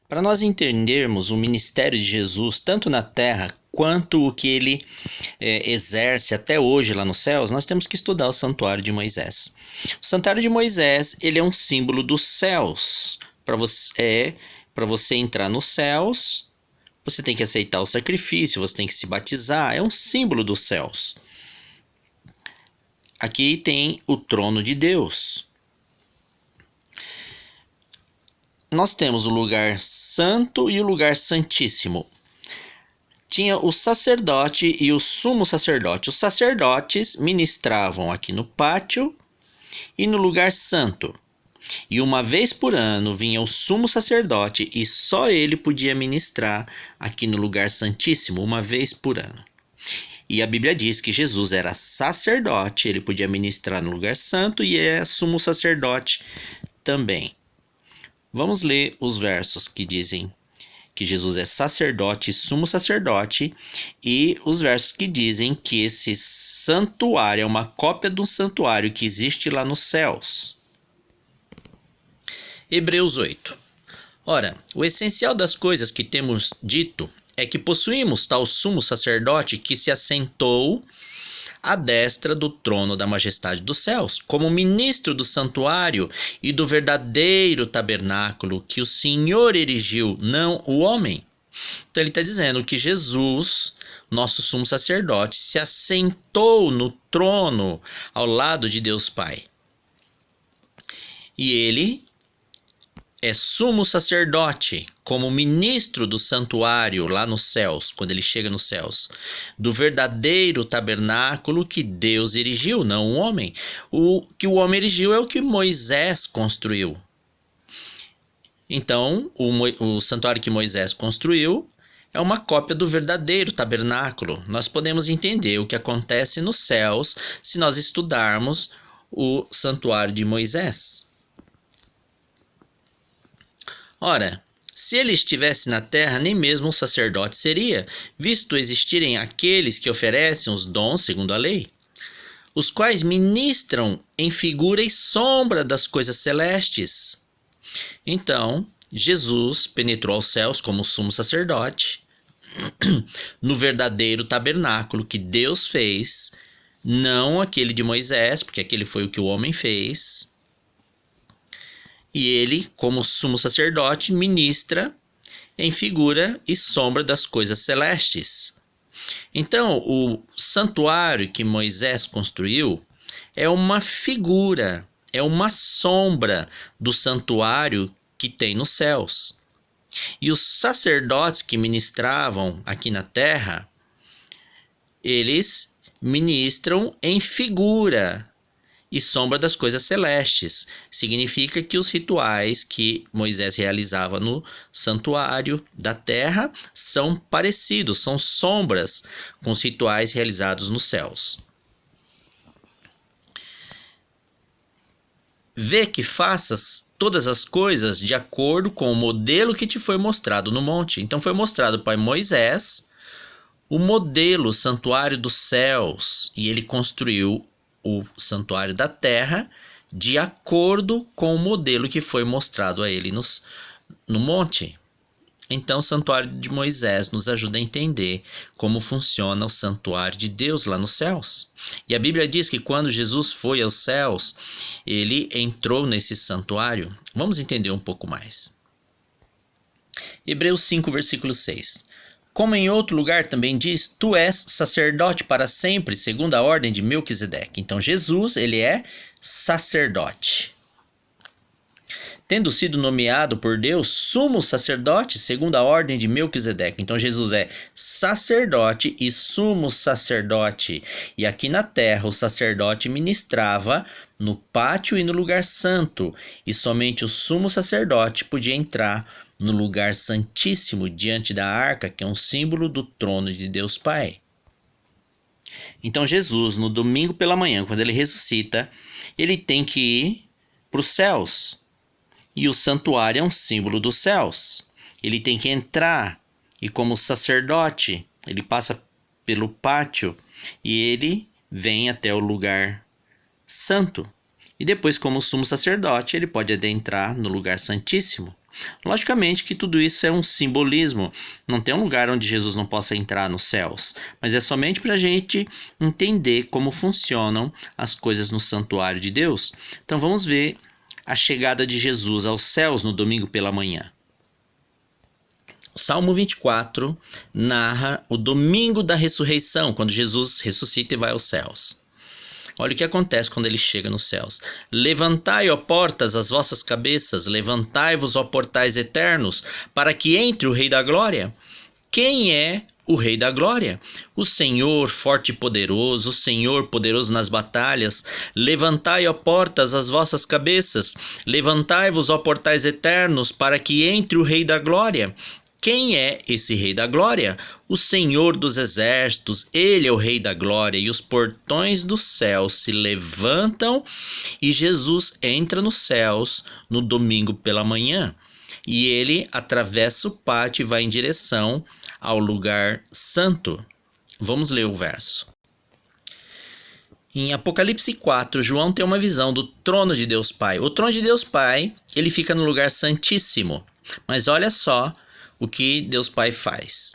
Para nós entendermos o ministério de Jesus, tanto na terra quanto o que ele exerce até hoje lá nos céus, nós temos que estudar o Santuário de Moisés. O Santuário de Moisés, ele é um símbolo dos céus. Para você entrar nos céus, você tem que aceitar o sacrifício, você tem que se batizar, é um símbolo dos céus. Aqui tem o trono de Deus. Nós temos o lugar santo e o lugar santíssimo. Tinha o sacerdote e o sumo sacerdote. Os sacerdotes ministravam aqui no pátio e no lugar santo. E uma vez por ano vinha o sumo sacerdote e só ele podia ministrar aqui no lugar santíssimo, uma vez por ano. E a Bíblia diz que Jesus era sacerdote, ele podia ministrar no lugar santo e é sumo sacerdote também. Vamos ler os versos que dizem que Jesus é sacerdote e sumo sacerdote e os versos que dizem que esse santuário é uma cópia do santuário que existe lá nos céus. Hebreus 8. Ora, o essencial das coisas que temos dito é que possuímos tal sumo sacerdote que se assentou à destra do trono da majestade dos céus, como ministro do santuário e do verdadeiro tabernáculo que o Senhor erigiu, não o homem. Então ele está dizendo que Jesus, nosso sumo sacerdote, se assentou no trono ao lado de Deus Pai. E ele é sumo sacerdote, como ministro do santuário lá nos céus, quando ele chega nos céus, do verdadeiro tabernáculo que Deus erigiu, não o homem. O que o homem erigiu é o que Moisés construiu. Então, o santuário que Moisés construiu é uma cópia do verdadeiro tabernáculo. Nós podemos entender o que acontece nos céus se nós estudarmos o santuário de Moisés. Ora, se ele estivesse na terra, nem mesmo um sacerdote seria, visto existirem aqueles que oferecem os dons segundo a lei, os quais ministram em figura e sombra das coisas celestes. Então, Jesus penetrou aos céus como sumo sacerdote, no verdadeiro tabernáculo que Deus fez, não aquele de Moisés, porque aquele foi o que o homem fez. E ele, como sumo sacerdote, ministra em figura e sombra das coisas celestes. Então, o santuário que Moisés construiu é uma figura, é uma sombra do santuário que tem nos céus. E os sacerdotes que ministravam aqui na terra, eles ministram em figura e sombra das coisas celestes. Significa que os rituais que Moisés realizava no santuário da terra são parecidos, são sombras com os rituais realizados nos céus. Vê que faças todas as coisas de acordo com o modelo que te foi mostrado no monte. Então foi mostrado para Moisés o modelo, o santuário dos céus, e ele construiu o santuário da terra de acordo com o modelo que foi mostrado a ele no monte. Então o santuário de Moisés nos ajuda a entender como funciona o santuário de Deus lá nos céus. E a Bíblia diz que quando Jesus foi aos céus, ele entrou nesse santuário. Vamos entender um pouco mais. Hebreus 5, versículo 6. Como em outro lugar também diz, tu és sacerdote para sempre, segundo a ordem de Melquisedeque. Então Jesus, ele é sacerdote. Tendo sido nomeado por Deus sumo sacerdote, segundo a ordem de Melquisedeque. Então Jesus é sacerdote e sumo sacerdote. E aqui na terra o sacerdote ministrava no pátio e no lugar santo. E somente o sumo sacerdote podia entrar no lugar santíssimo diante da arca, que é um símbolo do trono de Deus Pai. Então Jesus, no domingo pela manhã, quando ele ressuscita, ele tem que ir para os céus. E o santuário é um símbolo dos céus. Ele tem que entrar e, como sacerdote, ele passa pelo pátio e ele vem até o lugar santo. E depois, como sumo sacerdote, ele pode adentrar no lugar santíssimo. Logicamente que tudo isso é um simbolismo, não tem um lugar onde Jesus não possa entrar nos céus, mas é somente para a gente entender como funcionam as coisas no santuário de Deus. Então vamos ver a chegada de Jesus aos céus no domingo pela manhã. O Salmo 24 narra o domingo da ressurreição, quando Jesus ressuscita e vai aos céus. Olha o que acontece quando ele chega nos céus. Levantai, ó portas, as vossas cabeças, levantai-vos, ó portais eternos, para que entre o Rei da Glória. Quem é o Rei da Glória? O Senhor forte e poderoso, o Senhor poderoso nas batalhas. Levantai, ó portas, as vossas cabeças, levantai-vos, ó portais eternos, para que entre o Rei da Glória. Quem é esse Rei da Glória? O Senhor dos Exércitos, Ele é o Rei da Glória, e os portões do céu se levantam e Jesus entra nos céus no domingo pela manhã. E ele atravessa o pátio e vai em direção ao lugar santo. Vamos ler o verso. Em Apocalipse 4, João tem uma visão do trono de Deus Pai. O trono de Deus Pai, ele fica no lugar santíssimo. Mas olha só o que Deus Pai faz.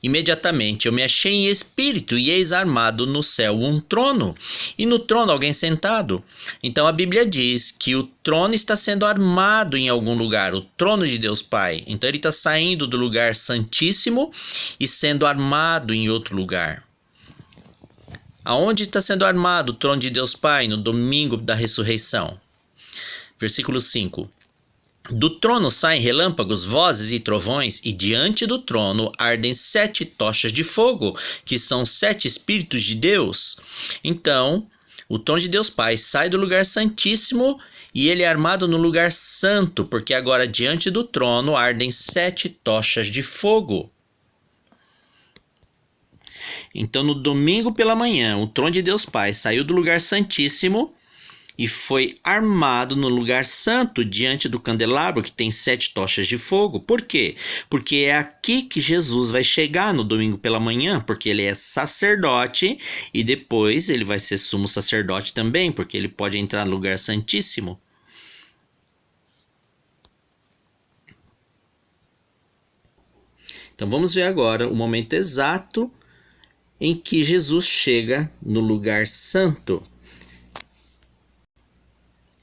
Imediatamente eu me achei em espírito e eis armado no céu um trono, e no trono alguém sentado. Então a Bíblia diz que o trono está sendo armado em algum lugar, o trono de Deus Pai. Então ele está saindo do lugar santíssimo e sendo armado em outro lugar. Aonde está sendo armado o trono de Deus Pai? No domingo da ressurreição. Versículo 5. Do trono saem relâmpagos, vozes e trovões, e diante do trono ardem 7 tochas de fogo, que são 7 Espíritos de Deus. Então, o trono de Deus Pai sai do lugar santíssimo e ele é armado no lugar santo, porque agora diante do trono ardem 7 tochas de fogo. Então, no domingo pela manhã, o trono de Deus Pai saiu do lugar santíssimo e foi armado no lugar santo diante do candelabro que tem 7 tochas de fogo. Por quê? Porque é aqui que Jesus vai chegar no domingo pela manhã, porque ele é sacerdote e depois ele vai ser sumo sacerdote também, porque ele pode entrar no lugar santíssimo. Então vamos ver agora o momento exato em que Jesus chega no lugar santo.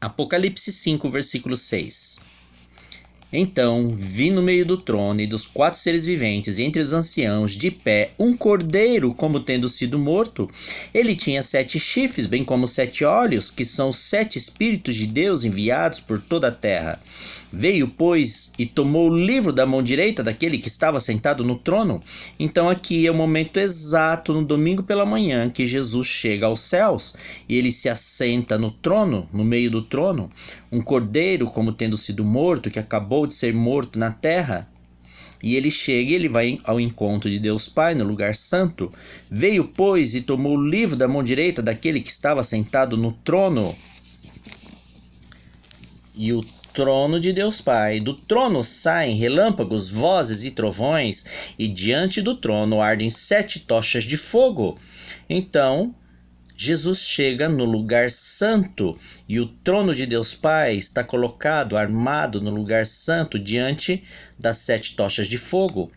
Apocalipse 5, versículo 6. Então vi no meio do trono e dos 4 seres viventes, e entre os anciãos, de pé, um cordeiro como tendo sido morto. Ele tinha 7 chifres, bem como 7 olhos, que são 7 Espíritos de Deus enviados por toda a terra. Veio, pois, e tomou o livro da mão direita daquele que estava sentado no trono. Então aqui é o momento exato, no domingo pela manhã, que Jesus chega aos céus e ele se assenta no trono, no meio do trono. Um cordeiro como tendo sido morto, que acabou de ser morto na terra. E ele chega e ele vai ao encontro de Deus Pai no lugar santo. Veio, pois, e tomou o livro da mão direita daquele que estava sentado no trono. E o trono de Deus Pai, do trono saem relâmpagos, vozes e trovões, e diante do trono ardem 7 tochas de fogo. Então, Jesus chega no lugar santo, e o trono de Deus Pai está colocado, armado no lugar santo, diante das 7 tochas de fogo,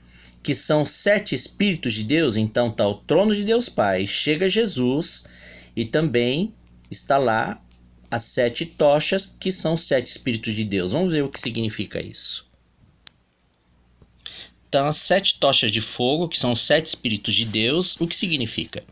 que são 7 Espíritos de Deus. Então está o trono de Deus Pai, chega Jesus, e também está lá as 7 tochas, que são 7 Espíritos de Deus. Vamos ver o que significa isso. Então, as 7 tochas de fogo, que são 7 Espíritos de Deus, o que significa?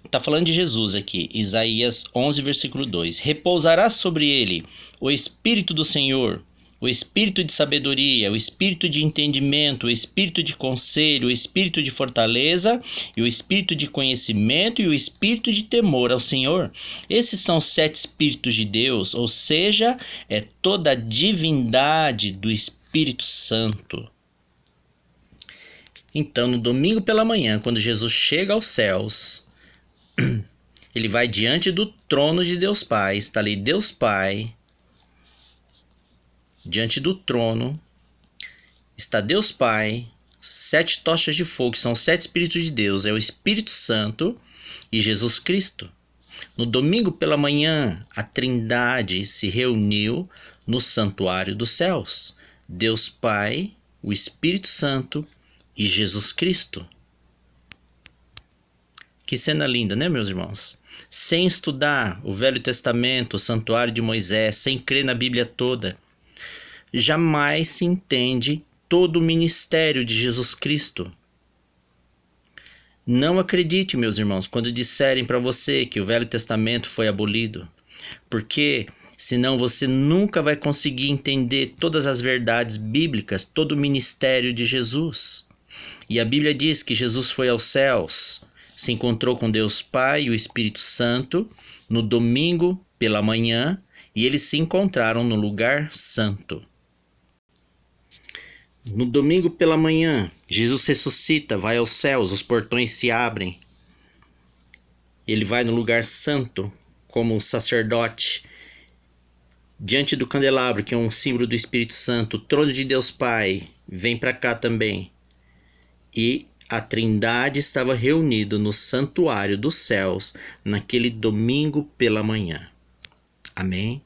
Está falando de Jesus aqui, Isaías 11, versículo 2. Repousará sobre ele o Espírito do Senhor, o Espírito de sabedoria, o Espírito de entendimento, o Espírito de conselho, o Espírito de fortaleza, e o Espírito de conhecimento e o Espírito de temor ao Senhor. Esses são 7 Espíritos de Deus, ou seja, é toda a divindade do Espírito Santo. Então, no domingo pela manhã, quando Jesus chega aos céus, ele vai diante do trono de Deus Pai, está ali Deus Pai. Diante do trono está Deus Pai, 7 tochas de fogo, que são 7 Espíritos de Deus, é o Espírito Santo e Jesus Cristo. No domingo pela manhã, a Trindade se reuniu no santuário dos céus. Deus Pai, o Espírito Santo e Jesus Cristo. Que cena linda, né, meus irmãos? Sem estudar o Velho Testamento, o Santuário de Moisés, sem crer na Bíblia toda, jamais se entende todo o ministério de Jesus Cristo. Não acredite, meus irmãos, quando disserem para você que o Velho Testamento foi abolido, porque senão você nunca vai conseguir entender todas as verdades bíblicas, todo o ministério de Jesus. E a Bíblia diz que Jesus foi aos céus, se encontrou com Deus Pai e o Espírito Santo no domingo pela manhã, e eles se encontraram no lugar santo. No domingo pela manhã, Jesus ressuscita, vai aos céus, os portões se abrem. Ele vai no lugar santo, como sacerdote, diante do candelabro, que é um símbolo do Espírito Santo. O trono de Deus Pai vem para cá também. E a Trindade estava reunida no santuário dos céus naquele domingo pela manhã. Amém?